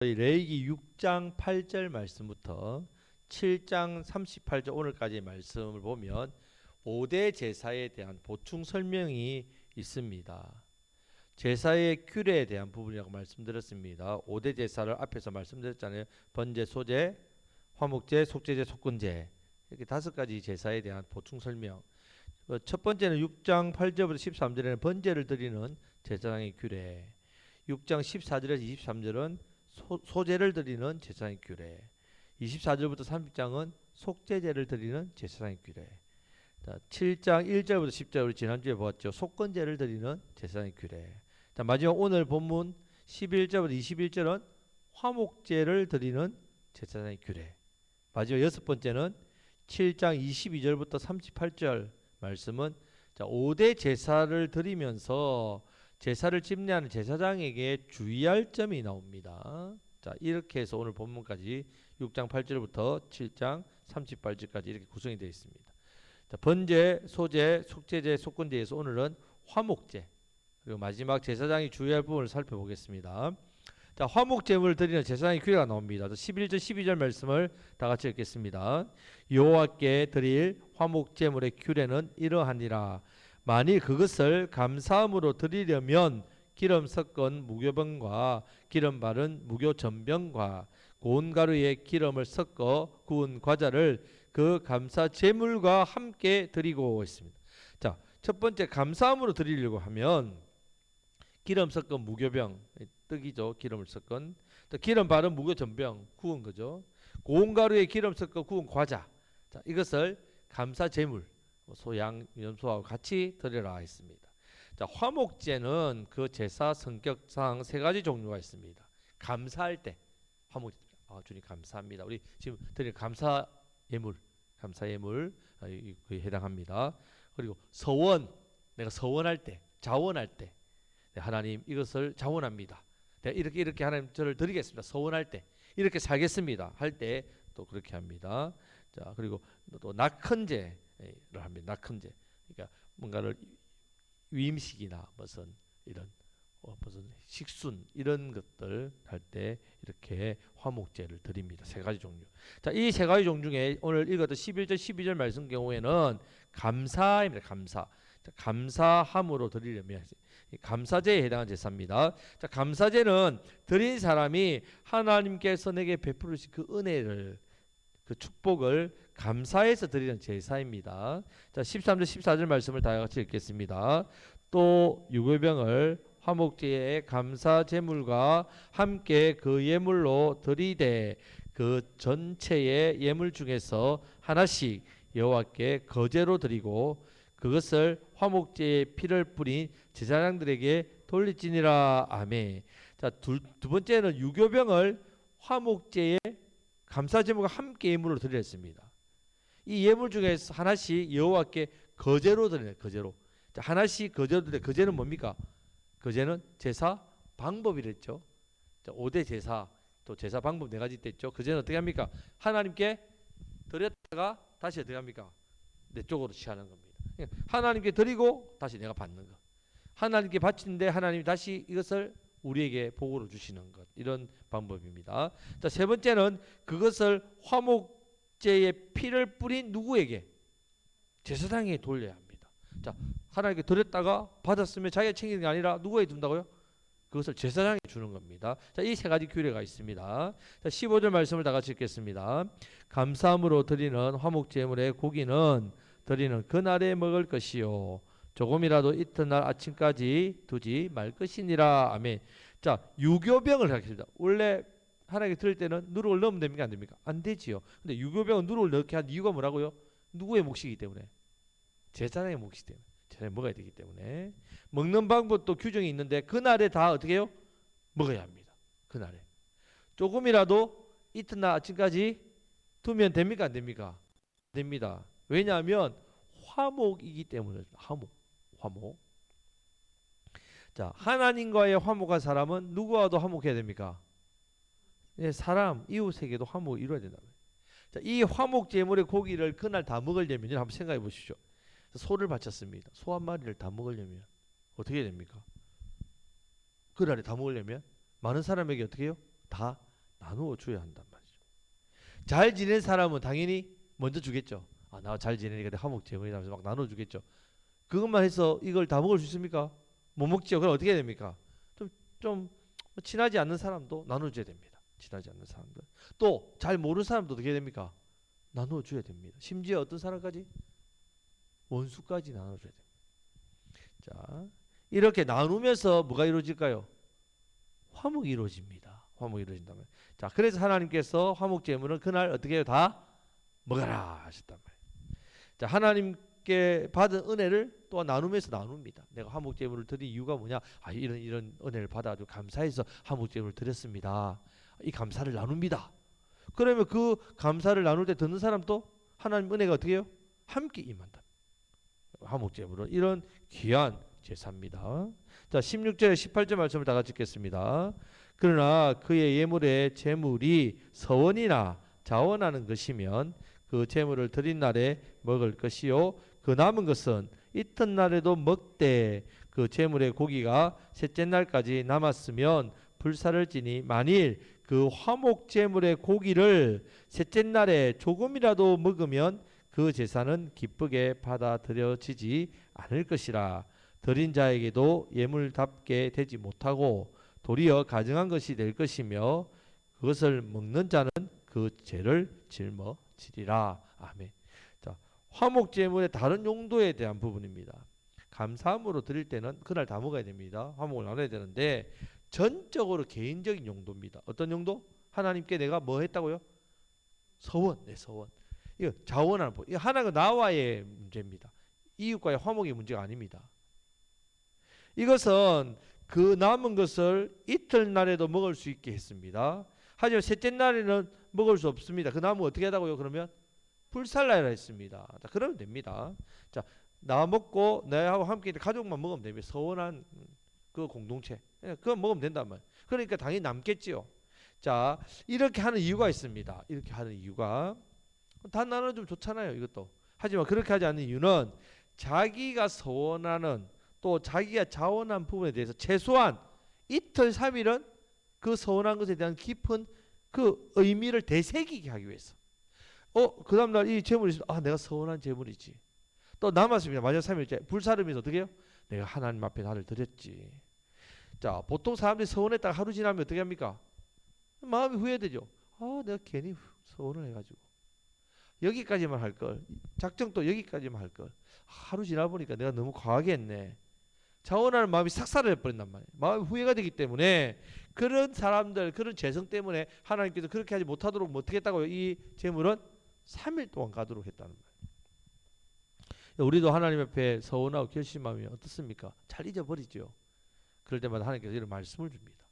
레위기 6장 8절 말씀부터 7장 38절 오늘까지의 말씀을 보면 5대 제사에 대한 보충 설명이 있습니다. 제사의 규례에 대한 부분이라고 말씀드렸습니다. 5대 제사를 앞에서 말씀드렸잖아요. 번제, 소제, 화목제, 속제제, 속건제, 이렇게 5가지 제사에 대한 보충 설명. 첫 번째는 6장 8절부터 13절에는 번제를 드리는 제사장의 규례, 6장 14절에서 23절은 소제를 드리는 제사장의 규례, 24절부터 30장은 속제제를 드리는 제사장의 규례, 7장 1절부터 10절 우리 지난주에 보았죠. 속건제를 드리는 제사장의 규례. 마지막 오늘 본문 11절부터 21절은 화목제를 드리는 제사장의 규례. 마지막 6번째는 7장 22절부터 38절 말씀은 5대 제사를 드리면서 제사를 집례하는 제사장에게 주의할 점이 나옵니다. 자, 이렇게 해서 오늘 본문까지 6장 8절부터 7장 38절까지 이렇게 구성이 되어 있습니다. 자, 번제, 소제, 속제제, 속건제에서 오늘은 화목제, 그리고 마지막 제사장이 주의할 부분을 살펴보겠습니다. 자, 화목제물을 드리는 제사장의 규례가 나옵니다. 11절 12절 말씀을 다 같이 읽겠습니다. 여호와께 드릴 화목제물의 규례는 이러하니라. 만일 그것을 감사함으로 드리려면 기름 섞은 무교병과 기름 바른 무교전병과 고운 가루에 기름을 섞어 구운 과자를 그 감사 제물과 함께 드리고 있습니다. 자, 첫 번째 감사함으로 드리려고 하면 기름 섞은 무교병, 떡이죠. 기름을 섞은. 또 기름 바른 무교전병, 구운 거죠. 고운 가루에 기름 섞어 구운 과자. 자, 이것을 감사 제물, 소양 염소하고 같이 드리라 했습니다. 자, 화목제는 그 제사 성격상 3가지 종류가 있습니다. 감사할 때 화목, 주님 감사합니다. 우리 지금 드릴 감사 예물, 감사 예물 그에 해당합니다. 그리고 서원, 내가 서원할 때, 자원할 때, 하나님 이것을 자원합니다. 내가 이렇게 하나님 저를 드리겠습니다. 서원할 때, 이렇게 살겠습니다. 할 때 또 그렇게 합니다. 자, 그리고 또 낙헌제를 합니다. 낙헌제, 그러니까 뭔가를 위임식이나 무슨 이런 무슨 식순 이런 것들 할 때 이렇게 화목제를 드립니다. 3가지 종류. 자, 이 3가지 종류 중에 오늘 읽었던 11절 12절 말씀 경우에는 감사입니다. 감사. 자, 감사함으로 드리려면 감사제에 해당하는 제사입니다. 자, 감사제는 드린 사람이 하나님께서 내게 베풀으신 그 은혜를, 그 축복을 감사해서 드리는 제사입니다. 자, 13절 14절 말씀을 다 같이 읽겠습니다. 또 유교병을 화목제의 감사 제물과 함께 그 예물로 드리되 그 전체의 예물 중에서 하나씩 여호와께 거제로 드리고 그것을 화목제의 피를 뿌린 제사장들에게 돌릴지니라. 아멘. 자, 두 번째는 유교병을 화목제의 감사 제물과 함께 예물로 드렸습니다. 이 예물 중에서 하나씩 여호와께 거제로 드려요. 거제로. 자, 하나씩 거제로 드려. 거제는 뭡니까? 거제는 제사 방법이랬죠. 자, 5대 제사, 또 제사 방법 4가지 있댔죠. 거제는 어떻게 합니까? 하나님께 드렸다가 다시 어떻게 합니까? 내 쪽으로 취하는 겁니다. 하나님께 드리고 다시 내가 받는 것. 하나님께 바치는데 하나님이 다시 이것을 우리에게 복으로 주시는 것. 이런 방법입니다. 자, 3번째는 그것을 화목제의 피를 뿌린 누구에게? 제사장에게 돌려야 합니다. 자, 하나님께 드렸다가 받았으면 자기가 챙기는 게 아니라 누구에게 둔다고요? 그것을 제사장에게 주는 겁니다. 자, 이 3가지 규례가 있습니다. 자, 15절 말씀을 다 같이 읽겠습니다. 감사함으로 드리는 화목제물의 고기는 드리는 그날에 먹을 것이요 조금이라도 이튿날 아침까지 두지 말 것이니라. 아멘. 자, 유교병을 하겠습니다. 원래 하나님께 드릴 때는 누룩을 넣으면 됩니까? 안 됩니까? 안 되지요. 근데 유교병은 누룩을 넣게 한 이유가 뭐라고요? 누구의 몫이기 때문에? 제사장의 몫이기 때문에. 제사장이 먹어야 되기 때문에. 먹는 방법도 규정이 있는데 그날에 다 어떻게 해요? 먹어야 합니다. 그날에. 조금이라도 이튿날 아침까지 두면 됩니까? 안 됩니까? 안 됩니다. 왜냐하면 화목이기 때문에. 화목. 자, 하나님과의 화목한 사람은 누구와도 화목해야 됩니까? 예, 사람, 이웃에게도 화목을 이루어야 된다. 자, 이 화목 제물의 고기를 그날 다 먹으려면 한번 생각해 보십시오. 소를 바쳤습니다. 소 한 마리를 다 먹으려면 어떻게 됩니까? 그날에 다 먹으려면 많은 사람에게 어떻게 해요? 다 나누어 줘야 한단 말이죠. 잘 지낸 사람은 당연히 먼저 주겠죠. 나 잘 지내니까 내가 화목제물이다 하면서 막 나눠 주겠죠. 그것만 해서 이걸 다 먹을 수 있습니까? 못 먹지요. 그럼 어떻게 해야 됩니까? 좀 친하지 않는 사람도 나눠줘야 됩니다. 친하지 않는 사람들. 또 잘 모르는 사람도 어떻게 해야 됩니까? 나눠줘야 됩니다. 심지어 어떤 사람까지? 원수까지 나눠줘야 됩니다. 자, 이렇게 나누면서 뭐가 이루어질까요? 화목이 이루어집니다. 화목이 이루어진다면. 자, 그래서 하나님께서 화목 제물은 그날 어떻게 해요? 다 먹어라 하셨단 말이에요. 자, 하나님께 받은 은혜를 또 나누면서 나눕니다. 내가 화목 제물을 드린 이유가 뭐냐? 이런 은혜를 받아가지고 감사해서 화목 제물을 드렸습니다. 이 감사를 나눕니다. 그러면 그 감사를 나눌 때 듣는 사람도 하나님 은혜가 어떻게 해요? 함께 임한다. 화목 제물은 이런 귀한 제사입니다. 자, 16절 18절 말씀을 다 같이 읽겠습니다. 그러나 그의 예물의 제물이 서원이나 자원하는 것이면 그 제물을 드린 날에 먹을 것이요 그 남은 것은 이튿날에도 먹되 그 제물의 고기가 셋째 날까지 남았으면 불사를 지니 만일 그 화목 제물의 고기를 셋째 날에 조금이라도 먹으면 그 제사는 기쁘게 받아들여지지 않을 것이라. 드린 자에게도 예물답게 되지 못하고 도리어 가증한 것이 될 것이며 그것을 먹는 자는 그 죄를 짊어지리라. 아멘. 자, 화목 제물의 다른 용도에 대한 부분입니다. 감사함으로 드릴 때는 그날 다 먹어야 됩니다. 화목을 나눠야 되는데 전적으로 개인적인 용도입니다. 어떤 용도? 하나님께 내가 뭐 했다고요? 서원, 서원. 이거 자원하는 법. 이거 하나가 나와의 문제입니다. 이웃과의 화목의 문제가 아닙니다. 이것은 그 남은 것을 이튿날에도 먹을 수 있게 했습니다. 하지만 셋째 날에는 먹을 수 없습니다. 그 나무 어떻게 하다고요? 그러면 불살라야 했습니다. 자, 그러면 됩니다. 자, 나 먹고 내하고 함께 가족만 먹으면 됩니다. 서원한 그 공동체. 그거 먹으면 된단 말이에요. 그러니까 당연히 남겠지요. 자, 이렇게 하는 이유가 있습니다. 이렇게 하는 이유가 다 나눠주면 좋잖아요. 이것도. 하지만 그렇게 하지 않는 이유는 자기가 서원하는 또 자기가 자원한 부분에 대해서 최소한 이틀 3일은 그 서운한 것에 대한 깊은 그 의미를 되새기게 하기 위해서. 그 다음날 이 재물이 있으면 내가 서운한 재물이지. 또 남았습니다. 마지막 3일째 불사르면서 어떻게 해요? 내가 하나님 앞에 나를 드렸지. 자, 보통 사람들이 서운했다가 하루 지나면 어떻게 합니까? 마음이 후회되죠. 내가 괜히 서운을 해가지고 여기까지만 할 걸. 작정도 여기까지만 할 걸. 하루 지나 보니까 내가 너무 과하게 했네. 자원하는 마음이 삭살을 해버린단 말이에요. 마음이 후회가 되기 때문에 그런 사람들, 그런 죄성 때문에 하나님께서 그렇게 하지 못하도록 어떻게 했다고요? 이 제물은 3일 동안 가도록 했다는 말이에요. 우리도 하나님 앞에 서운하고 결심하면 어떻습니까? 잘 잊어버리죠. 그럴 때마다 하나님께서 이런 말씀을 줍니다.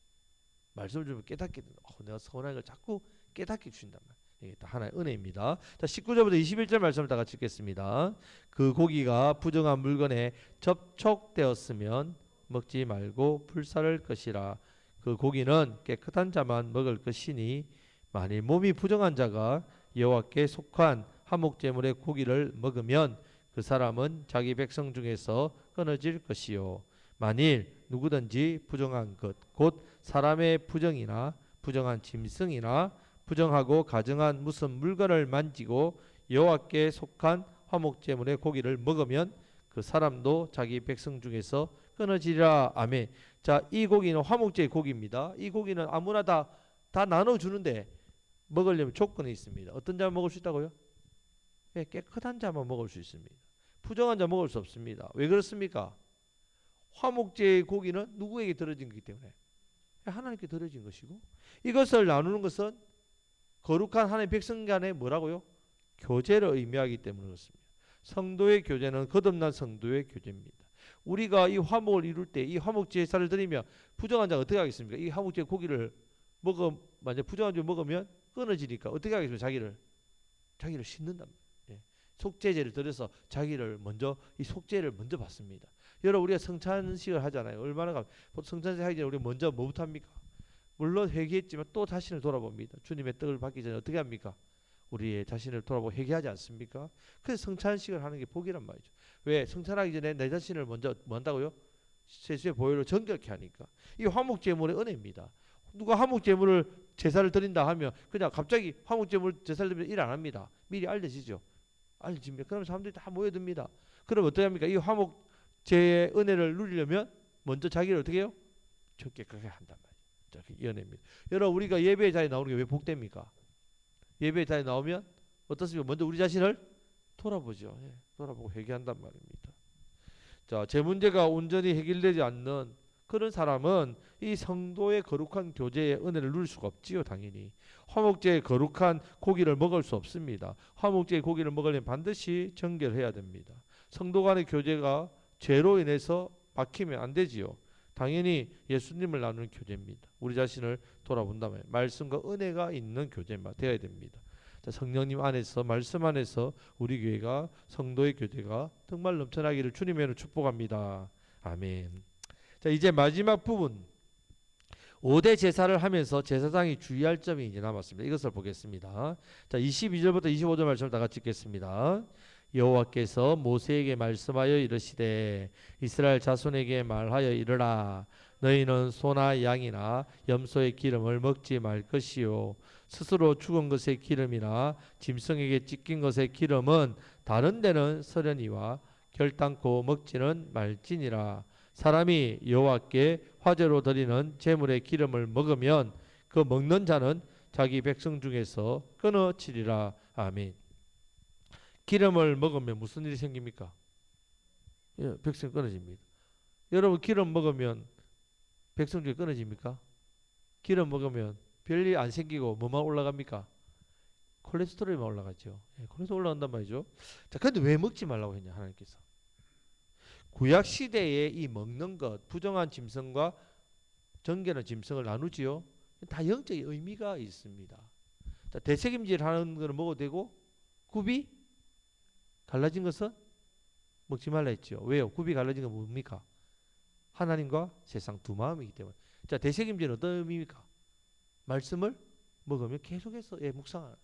말씀을 주면 깨닫게 된다. 내가 서운한 걸 자꾸 깨닫게 주신단 말이에요. 이게 하나의 은혜입니다. 자, 19절부터 21절 말씀을 다 같이 읽겠습니다. 그 고기가 부정한 물건에 접촉되었으면 먹지 말고 불사를 것이라. 그 고기는 깨끗한 자만 먹을 것이니 만일 몸이 부정한 자가 여호와께 속한 화목제물의 고기를 먹으면 그 사람은 자기 백성 중에서 끊어질 것이요 만일 누구든지 부정한 것 곧 사람의 부정이나 부정한 짐승이나 부정하고 가증한 무슨 물건을 만지고 여호와께 속한 화목제물의 고기를 먹으면 그 사람도 자기 백성 중에서 끊어지리라. 아멘. 자, 이 고기는 화목제의 고기입니다. 이 고기는 아무나 다 나눠주는데 먹으려면 조건이 있습니다. 어떤 자만 먹을 수 있다고요? 깨끗한 자만 먹을 수 있습니다. 부정한 자 먹을 수 없습니다. 왜 그렇습니까? 화목제의 고기는 누구에게 드려진 거기 때문에 하나님께 드려진 것이고 이것을 나누는 것은 거룩한 하나님의 백성 간의 뭐라고요? 교제를 의미하기 때문에 그렇습니다. 성도의 교제는 거듭난 성도의 교제입니다. 우리가 이 화목을 이룰 때 이 화목 제사를 드리면 부정한 자가 어떻게 하겠습니까? 이 화목제 고기를 만약 부정한 자 먹으면 끊어지니까 어떻게 하겠습니까? 자기를 씻는단 말이에요. 속죄제를 드려서 이 속죄를 먼저 받습니다. 여러분 우리가 성찬식을 하잖아요. 얼마나 성찬식 하기 전에 우리 먼저 뭐부터 합니까? 물론 회개했지만 또 자신을 돌아봅니다. 주님의 떡을 받기 전에 어떻게 합니까? 우리의 자신을 돌아보고 회개하지 않습니까? 그래서 성찬식을 하는 게 복이란 말이죠. 왜? 성찬하기 전에 내 자신을 먼저 뭐 한다고요? 세수의 보혈로 정결케 하니까. 이 화목제물의 은혜입니다. 누가 화목제물을 제사를 드린다 하면 그냥 갑자기 화목제물 제사를 드리면 일 안 합니다. 미리 알려지죠. 알려집니다. 그럼 사람들이 다 모여듭니다. 그럼 어떻게 합니까? 이 화목제의 은혜를 누리려면 먼저 자기를 어떻게 해요? 깨끗하게 한단 말이에요. 연애입니다. 여러분 우리가 예배 자리에 나오는 게 왜 복됩니까? 예배 자리에 나오면 어떻습니까? 먼저 우리 자신을 돌아보죠. 예, 돌아보고 회개한단 말입니다. 자, 제 문제가 온전히 해결되지 않는 그런 사람은 이 성도의 거룩한 교제의 은혜를 누릴 수가 없지요. 당연히 화목제의 거룩한 고기를 먹을 수 없습니다. 화목제의 고기를 먹으려면 반드시 정결해야 됩니다. 성도 간의 교제가 죄로 인해서 막히면 안 되지요. 당연히 예수님을 나누는 교제입니다. 우리 자신을 돌아본다면 말씀과 은혜가 있는 교제가 되어야 됩니다. 자, 성령님 안에서 말씀 안에서 우리 교회가 성도의 교제가 정말 넘쳐나기를 주님의 축복합니다. 아멘. 자, 이제 마지막 부분 5대 제사를 하면서 제사장이 주의할 점이 이제 남았습니다. 이것을 보겠습니다. 자, 22절부터 25절 말씀을 다 같이 읽겠습니다. 여호와께서 모세에게 말씀하여 이르시되 이스라엘 자손에게 말하여 이르라 너희는 소나 양이나 염소의 기름을 먹지 말 것이요 스스로 죽은 것의 기름이나 짐승에게 찢긴 것의 기름은 다른 데는 서려니와 결단코 먹지는 말지니라. 사람이 여호와께 화제로 드리는 제물의 기름을 먹으면 그 먹는 자는 자기 백성 중에서 끊어지리라. 아멘. 기름을 먹으면 무슨 일이 생깁니까? 예, 백성 끊어집니다. 여러분 기름 먹으면 백성 중에 끊어집니까? 기름 먹으면 별일 안 생기고 뭐만 올라갑니까? 콜레스테롤만 올라가죠. 예, 콜레스테롤 올라간단 말이죠. 자, 근데 왜 먹지 말라고 했냐 하나님께서? 구약 시대에 이 먹는 것, 부정한 짐승과 정결한 짐승을 나누지요. 다 영적인 의미가 있습니다. 자, 대책임질 하는 것을 먹어도 되고 굽이 갈라진 것은 먹지 말라 했죠. 왜요? 굽이 갈라진 건 뭡니까? 하나님과 세상 두 마음이기 때문에. 자, 대책임질은 어떤 의미입니까? 말씀을 먹으면 계속해서 묵상하는.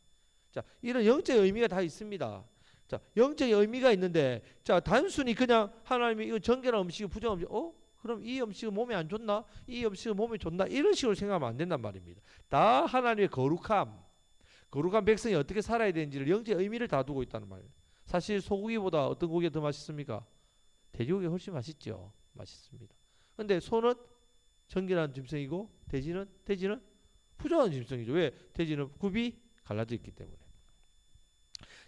자, 이런 영적인 의미가 다 있습니다. 자, 영적인 의미가 있는데, 자, 단순히 그냥 하나님이 이거 정결한 음식, 부정한 음식, 그럼 이 음식은 몸에 안 좋나? 이 음식은 몸에 좋나? 이런 식으로 생각하면 안 된단 말입니다. 다 하나님의 거룩한 백성이 어떻게 살아야 되는지를 영적인 의미를 다 두고 있다는 말이에요. 사실 소고기보다 어떤 고기가 더 맛있습니까? 돼지고기가 훨씬 맛있죠. 맛있습니다. 근데 소는 정결한 짐승이고 돼지는 부정한 짐승이죠. 왜? 돼지는 굽이 갈라져 있기 때문에.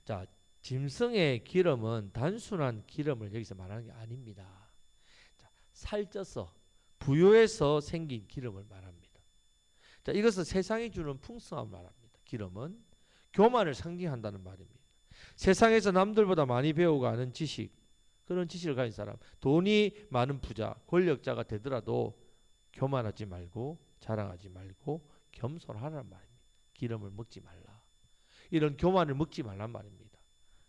자, 짐승의 기름은 단순한 기름을 여기서 말하는 게 아닙니다. 자, 살쪄서 부요해서 생긴 기름을 말합니다. 자, 이것은 세상이 주는 풍성함을 말합니다. 기름은 교만을 상징한다는 말입니다. 세상에서 남들보다 많이 배우고 아는 지식, 그런 지식을 가진 사람, 돈이 많은 부자, 권력자가 되더라도 교만하지 말고 자랑하지 말고 겸손하라는 말입니다. 기름을 먹지 말라. 이런 교만을 먹지 말란 말입니다.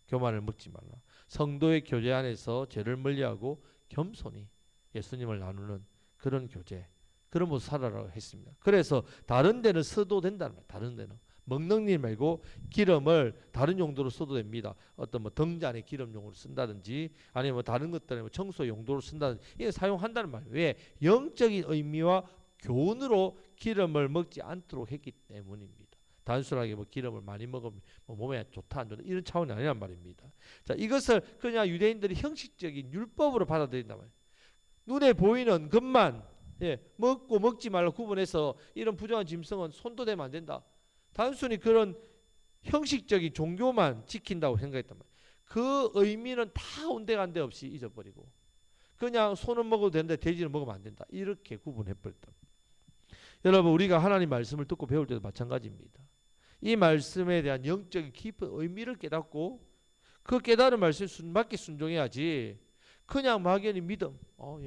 교만을 먹지 말라. 성도의 교제 안에서 죄를 멀리하고 겸손히 예수님을 나누는 그런 교제, 그런 모습 살아라고 했습니다. 그래서 다른 데는 써도 된다는 말이에요. 다른 데는 먹는 일 말고 기름을 다른 용도로 써도 됩니다. 어떤 뭐 등잔에 기름용으로 쓴다든지 아니면 뭐 다른 것들에 뭐 청소 용도로 쓴다든지 이게 사용한다는 말이에요. 왜? 영적인 의미와 교훈으로 기름을 먹지 않도록 했기 때문입니다. 단순하게 뭐 기름을 많이 먹으면 뭐 몸에 좋다 안 좋다 이런 차원이 아니란 말입니다. 자, 이것을 그냥 유대인들이 형식적인 율법으로 받아들인단 말이에요. 눈에 보이는 것만 먹고 먹지 말라 구분해서 이런 부정한 짐승은 손도 대면 안 된다. 단순히 그런 형식적인 종교만 지킨다고 생각했단 말이에요. 그 의미는 다 온데간데 없이 잊어버리고 그냥 소는 먹어도 되는데 돼지는 먹으면 안 된다. 이렇게 구분해버렸다. 여러분 우리가 하나님 말씀을 듣고 배울 때도 마찬가지입니다. 이 말씀에 대한 영적인 깊은 의미를 깨닫고 그 깨달은 말씀에 맞게 순종해야지 그냥 막연히 믿음,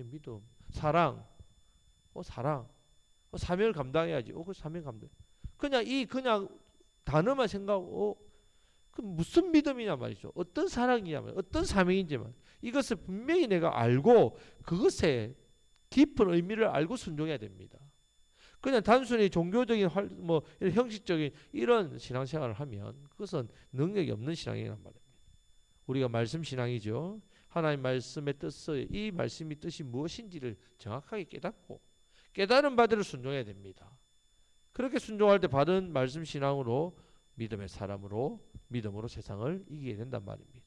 믿음, 사랑, 사랑, 사명을 감당해야지. 그 사명 감당. 그냥 단어만 생각하고 그 무슨 믿음이냐 말이죠. 어떤 사랑이냐 말이죠. 어떤 사명인지만 이것을 분명히 내가 알고 그것에 깊은 의미를 알고 순종해야 됩니다. 그냥 단순히 종교적인 뭐 형식적인 이런 신앙생활을 하면 그것은 능력이 없는 신앙이란 말입니다. 우리가 말씀 신앙이죠. 하나님 말씀의 뜻을 이 말씀의 뜻이 무엇인지를 정확하게 깨닫고 깨달은 바대로 순종해야 됩니다. 그렇게 순종할 때 바른 말씀 신앙으로 믿음의 사람으로 믿음으로 세상을 이기게 된단 말입니다.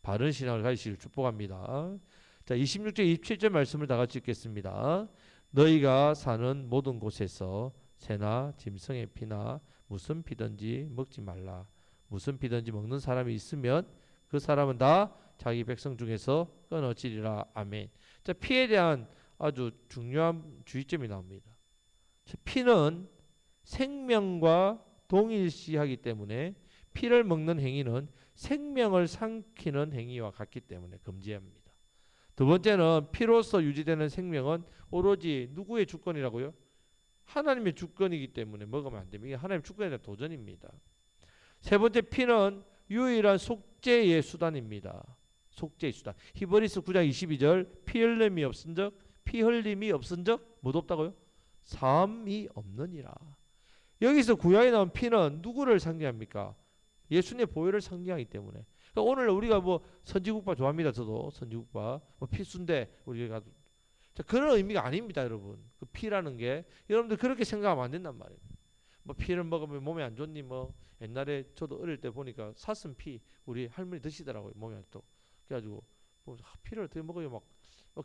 바른 신앙을 가지시길 축복합니다. 자, 26절 27절 말씀을 다 같이 읽겠습니다. 너희가 사는 모든 곳에서 새나 짐승의 피나 무슨 피든지 먹지 말라. 무슨 피든지 먹는 사람이 있으면 그 사람은 다 자기 백성 중에서 끊어지리라. 아멘. 자, 피에 대한 아주 중요한 주의점이 나옵니다. 피는 생명과 동일시하기 때문에 피를 먹는 행위는 생명을 삼키는 행위와 같기 때문에 금지합니다. 두 번째는 피로서 유지되는 생명은 오로지 누구의 주권이라고요? 하나님의 주권이기 때문에 먹으면 안 됩니다. 이게 하나님의 주권에 대한 도전입니다. 세 번째, 피는 유일한 속죄의 수단입니다. 속죄의 수단. 히브리서 9장 22절 피 흘림이 없은적 피 흘림이 없은적 못 없다고요? 사함이 없느니라. 여기서 구약에 나온 피는 누구를 상징합니까? 예수님의 보혈을 상징하기 때문에. 그러니까 오늘 우리가 뭐 선지국밥 좋아합니다. 저도 선지국밥 뭐 필수인데 우리가 자, 그런 의미가 아닙니다, 여러분. 그 피라는 게 여러분들 그렇게 생각하면 안 된단 말이에요. 뭐 피를 먹으면 몸에 안 좋니 뭐 옛날에 저도 어릴 때 보니까 사슴 피 우리 할머니 드시더라고요. 몸에 안 좋고 그래가지고 뭐 피를 어떻게 먹어요 막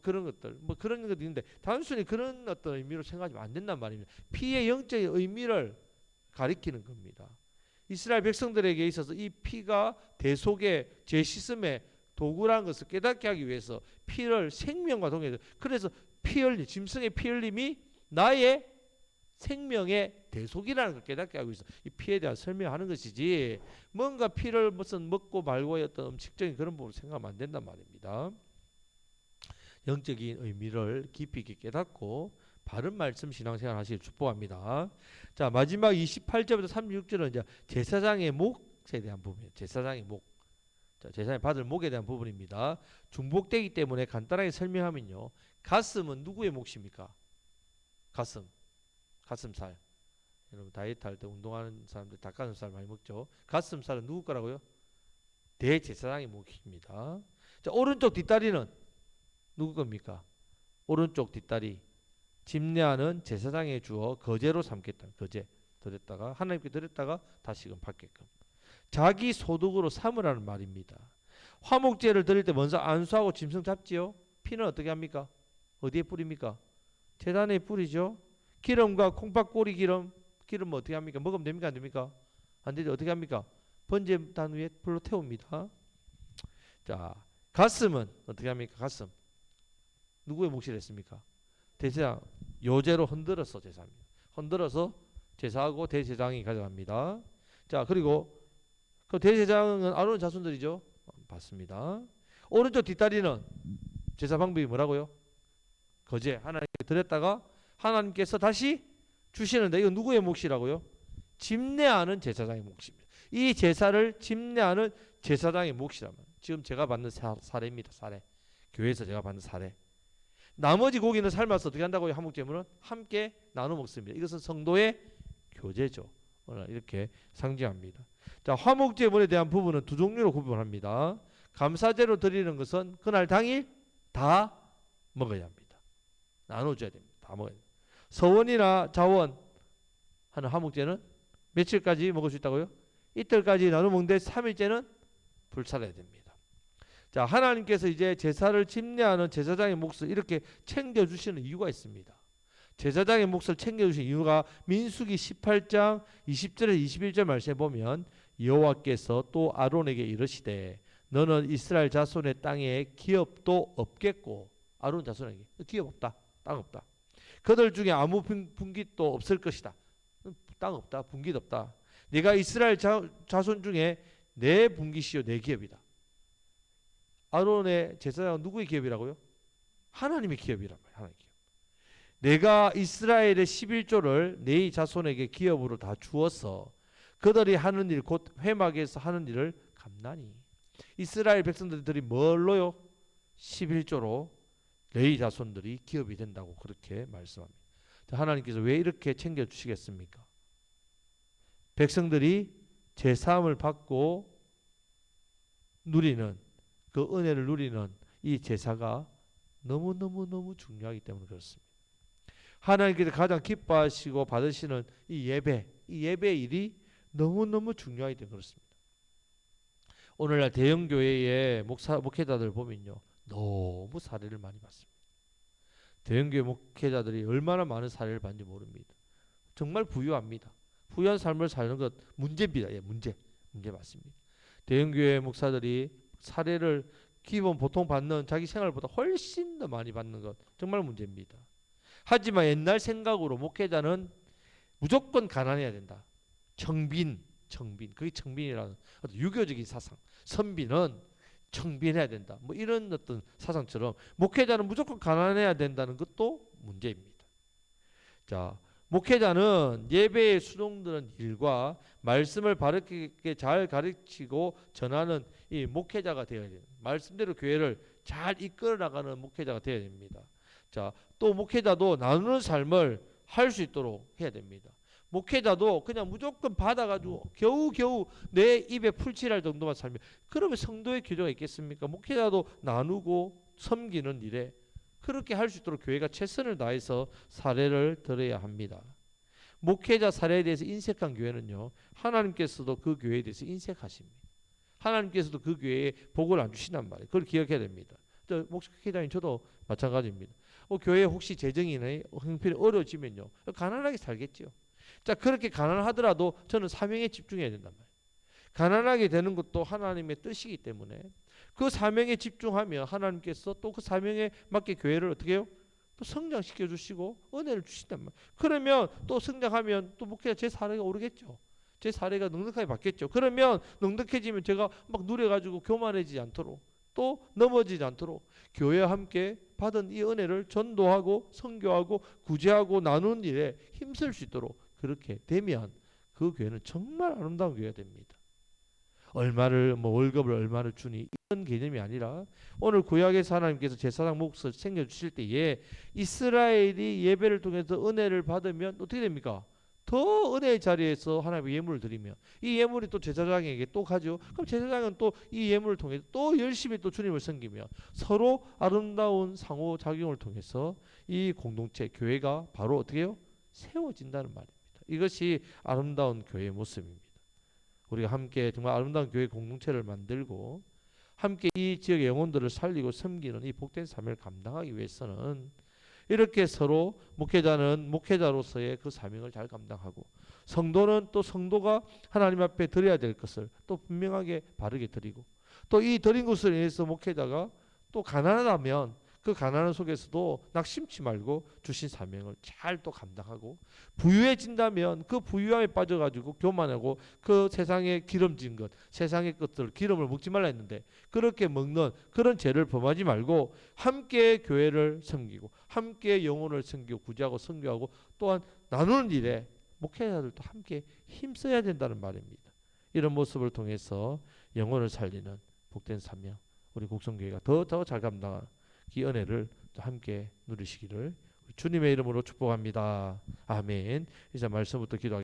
그런 것들 뭐 그런 것도 있는데 단순히 그런 어떤 의미로 생각하면 안 된단 말입니다. 피의 영적인 의미를 가리키는 겁니다. 이스라엘 백성들에게 있어서 이 피가 대속의 죄 씻음의 도구라는 것을 깨닫게 하기 위해서 피를 생명과 동일해서 그래서 피 흘림 짐승의 피 흘림이 나의 생명의 대속이라는 걸 깨닫게 하고 있어. 이 피에 대한 설명하는 것이지 뭔가 피를 무슨 먹고 말고의 어떤 음식적인 그런 부분을 생각하면 안 된단 말입니다. 영적인 의미를 깊이 있게 깨닫고 바른 말씀 신앙생활 하시길 축복합니다. 자, 마지막 28절부터 36절은 이제 제사장의 목에 대한 부분이에요. 제사장의 목. 자, 제사장이 받을 목에 대한 부분입니다. 중복되기 때문에 간단하게 설명하면요. 가슴은 누구의 몫입니까? 가슴살. 여러분 다이어트 할 때 운동하는 사람들 닭가슴살 많이 먹죠. 가슴살은 누구 거라고요? 대제사장의 몫입니다. 자, 오른쪽 뒷다리는 누구 겁니까? 오른쪽 뒷다리. 집례하는 제사장에 주어 거제로 삼겠다. 거제 드렸다가 하나님께 드렸다가 다시금 받게끔. 자기 소득으로 삼으라는 말입니다. 화목제를 드릴 때 먼저 안수하고 짐승 잡지요. 피는 어떻게 합니까? 어디에 뿌립니까? 제단에 뿌리죠. 기름과 콩팥꼬리 기름 어떻게 합니까? 먹으면 됩니까? 안 됩니까? 안 되죠. 어떻게 합니까? 번제단 위에 불로 태웁니다. 자, 가슴은 어떻게 합니까? 가슴 누구의 몫이 됐습니까? 대제사장 요제로 흔들어서 제사합니다. 흔들어서 제사하고 대제사장이 가져갑니다. 자, 그리고 그 대제사장은 아론 자손들이죠. 받습니다. 오른쪽 뒷다리는 제사 방법이 뭐라고요? 거제 하나님께 드렸다가 하나님께서 다시 주시는데 이거 누구의 몫이라고요? 집례하는 제사장의 몫입니다. 이 제사를 집례하는 제사장의 몫이라면 지금 제가 받는 사례입니다. 사례. 교회에서 제가 받는 사례. 나머지 고기는 삶아서 어떻게 한다고요? 화목제물은 함께 나눠 먹습니다. 이것은 성도의 교제죠. 이렇게 상징합니다. 자, 화목제물에 대한 부분은 두 종류로 구분합니다. 감사제로 드리는 것은 그날 당일 다 먹어야 합니다. 나눠줘야 됩니다. 다 먹어야 됩니다. 서원이나 자원 하는 화목제는 며칠까지 먹을 수 있다고요? 이틀까지 나눠 먹는데 3일째는 불살해야 됩니다. 자, 하나님께서 이제 제사를 집례하는 제사장의 몫을 이렇게 챙겨주시는 이유가 있습니다. 제사장의 몫을 챙겨주신 이유가 민수기 18장 20절에서 21절 말씀에 보면 여호와께서 또 아론에게 이르시되 너는 이스라엘 자손의 땅에 기업도 없겠고 아론 자손에게 기업 없다. 땅 없다. 그들 중에 아무 분깃도 없을 것이다. 땅 없다. 분깃 없다. 네가 이스라엘 자손 중에 내 분깃이요 내 기업이다. 아론의 제사장은 누구의 기업이라고요? 하나님의 기업이란 말이에요. 하나님의 기업. 내가 이스라엘의 11조를 네 자손에게 기업으로 다 주어서 그들이 하는 일 곧 회막에서 하는 일을 감나니 이스라엘 백성들이 뭘로요? 11조로 레위 자손들이 기업이 된다고 그렇게 말씀합니다. 하나님께서 왜 이렇게 챙겨주시겠습니까? 백성들이 제사함을 받고 누리는 그 은혜를 누리는 이 제사가 너무너무 중요하기 때문에 그렇습니다. 하나님께서 가장 기뻐하시고 받으시는 이 예배 일이 너무너무 중요하기 때문에 그렇습니다. 오늘날 대형 교회의 목회자들 보면요, 너무 사례를 많이 받습니다. 대형 교회 목회자들이 얼마나 많은 사례를 받는지 모릅니다. 정말 부유합니다. 부유한 삶을 사는 것 문제입니다. 예, 문제 맞습니다. 대형 교회 목사들이 사례를 기본 보통 받는 자기 생활보다 훨씬 더 많이 받는 것 정말 문제입니다. 하지만 옛날 생각으로 목회자는 무조건 가난해야 된다. 청빈 그게 청빈이라는 어떤 유교적인 사상. 선비는 청빈해야 된다. 뭐 이런 어떤 사상처럼 목회자는 무조건 가난해야 된다는 것도 문제입니다. 자, 목회자는 예배에 수동되는 일과 말씀을 바르게 잘 가르치고 전하는 이 목회자가 되어야 돼요. 말씀대로 교회를 잘 이끌어 나가는 목회자가 되어야 됩니다. 자, 또 목회자도 나누는 삶을 할 수 있도록 해야 됩니다. 목회자도 그냥 무조건 받아가지고 겨우겨우 내 입에 풀칠할 정도만 살면 그러면 성도의 교조가 있겠습니까? 목회자도 나누고 섬기는 일에 그렇게 할 수 있도록 교회가 최선을 다해서 사례를 들어야 합니다. 목회자 사례에 대해서 인색한 교회는요, 하나님께서도 그 교회에 대해서 인색하십니다. 하나님께서도 그 교회에 복을 안 주신단 말이에요. 그걸 기억해야 됩니다. 목회자인 저도 마찬가지입니다. 교회 혹시 재정이나 형편이 어려워지면요, 가난하게 살겠죠. 자, 그렇게 가난하더라도 저는 사명에 집중해야 된단 말이에요. 가난하게 되는 것도 하나님의 뜻이기 때문에 그 사명에 집중하면 하나님께서 또 그 사명에 맞게 교회를 어떻게 해요? 또 성장시켜 주시고 은혜를 주신단 말이에요. 그러면 또 성장하면 또 목회자 제 사례가 오르겠죠. 제 사례가 넉넉하게 받겠죠. 그러면 넉넉해지면 제가 막 누려가지고 교만해지지 않도록 또 넘어지지 않도록 교회와 함께 받은 이 은혜를 전도하고 선교하고 구제하고 나누는 일에 힘쓸 수 있도록 그렇게 되면 그 교회는 정말 아름다운 교회가 됩니다. 월급을 얼마를 주니 이런 개념이 아니라 오늘 구약에서 하나님께서 제사장 몫을 챙겨 주실 때에 이스라엘이 예배를 통해서 은혜를 받으면 어떻게 됩니까? 더 은혜의 자리에서 하나님의 예물을 드리면 이 예물이 또 제사장에게 또 가죠. 그럼 제사장은 또 이 예물을 통해서 또 열심히 또 주님을 섬기며 서로 아름다운 상호작용을 통해서 이 공동체 교회가 바로 어떻게 해요? 세워진다는 말입니다. 이것이 아름다운 교회의 모습입니다. 우리가 함께 정말 아름다운 교회 공동체를 만들고 함께 이 지역의 영혼들을 살리고 섬기는 이 복된 사명을 감당하기 위해서는 이렇게 서로 목회자는 목회자로서의 그 사명을 잘 감당하고 성도는 또 성도가 하나님 앞에 드려야 될 것을 또 분명하게 바르게 드리고 또 이 드린 것을 인해서 목회자가 또 가난하다면 그 가난한 속에서도 낙심치 말고 주신 사명을 잘 또 감당하고 부유해진다면 그 부유함에 빠져가지고 교만하고 그 세상에 기름진 것 세상의 것들 기름을 먹지 말라 했는데 그렇게 먹는 그런 죄를 범하지 말고 함께 교회를 섬기고 함께 영혼을 섬기고 구제하고 선교하고 또한 나누는 일에 목회자들도 함께 힘써야 된다는 말입니다. 이런 모습을 통해서 영혼을 살리는 복된 사명 우리 곡성교회가 더 잘 감당하는 이 은혜를 함께 누리시기를 주님의 이름으로 축복합니다. 아멘. 이제 말씀부터 기도하겠습니다.